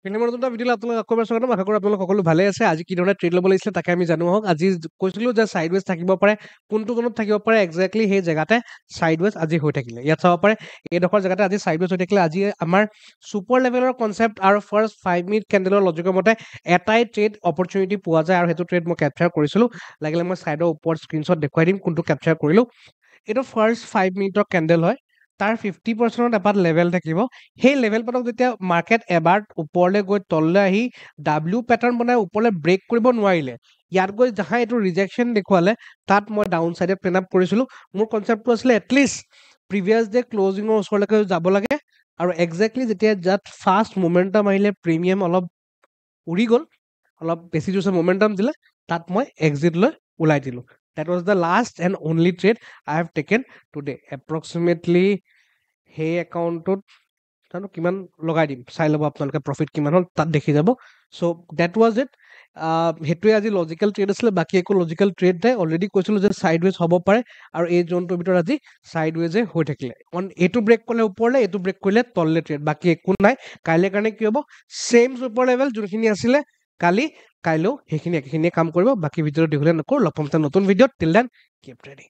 ফিল্মৰ নতুন এটা ভিডিঅ'লৈ আপোনালোক আকৌ এবাৰ স্বাগতম। আশা কৰোঁ আপোনালোক সকলো ভালে আছে। আজি কি ধৰণে ট্ৰেড ল'ব লাগিছিলে তাকে আমি জানো আহক। আজি কৈছিলোঁ যে চাইডৱেজ থাকিব পাৰে, কোনটো জোনত থাকিব পাৰে একজেক্টলি সেই জেগাতে চাইডৱেজ আজি হৈ থাকিলে। ইয়াত চাব পাৰে এইডোখৰ জেগাতে আজি চাইডৱেজ হৈ থাকিলে। আজি আমাৰ ছুপাৰ লেভেলৰ কনচেপ্ট আৰু ফাৰ্ষ্ট 5 মিনিট কেণ্ডেলৰ লজিকৰ মতে এটাই ট্ৰেড অপৰচুনিটি পোৱা যায় আৰু সেইটো ট্ৰেড মই কেপচাৰ কৰিছিলোঁ। লাগিলে মই চাইডৰ ওপৰত স্ক্ৰীনশ্বট দেখুৱাই দিম কোনটো কেপচাৰ কৰিলোঁ। এইটো ফাৰ্ষ্ট 5 মিনিটৰ কেণ্ডেল হয়। তাৰ 50% এপাত লেভেল থাকিব। সেই লেভেল পাতক যেতিয়া মাৰ্কেট এবাৰ ওপৰলৈ গৈ তললৈ আহি ডাব্লিউ পেটাৰ্ণ বনাই ওপৰলৈ ব্ৰেক কৰিব নোৱাৰিলে, ইয়াত গৈ যাহা এইটো ৰিজেকশ্যন দেখুৱালে, তাত মই ডাউন চাইডে প্লেন আপ কৰিছিলোঁ। মোৰ কনচেপ্টটো আছিলে এটলিষ্ট প্ৰিভিয়াছ ডে ক্লজিঙৰ ওচৰলৈকে যাব লাগে আৰু একজেক্টলি যেতিয়া যাত ফাষ্ট মোমেণ্টাম আহিলে, প্ৰিমিয়াম অলপ উৰি গ'ল, অলপ বেছি জোৰছে মোমেণ্টাম দিলে, তাত মই এক্সিট লৈ ওলাই দিলোঁ। That was the last and only trade I have taken today. Approximately সেই একাউণ্টটোত জানো কিমান লগাই দিম চাই ল'ব আপোনালোকে, প্ৰফিট কিমান হ'ল তাত দেখি যাব। চ' ডেট ৱাজ ইট। সেইটোৱে আজি লজিকেল ট্ৰেড আছিলে, বাকী একো লজিকেল ট্ৰেড নাই। অলৰেডি কৈছিলোঁ যে চাইডৱেজ হ'ব পাৰে আৰু এই জোনটোৰ ভিতৰত আজি চাইডৱেজে হৈ থাকিলে। এইটো ব্ৰেক কৰিলে ওপৰলৈ, এইটো ব্ৰেক কৰিলে তললৈ ট্ৰেড, বাকী একো নাই। কাইলৈ কাৰণে কি হ'ব, ছেইম ছুপাৰ লেভেল যোনখিনি আছিলে কালি, কাইলৈও সেইখিনি একেখিনিয়ে কাম কৰিব। বাকী ভিডিঅ'টো দীঘলীয়া নকৰোঁ, লগ পাম এটা নতুন ভিডিঅ'ত। Till then keep trading.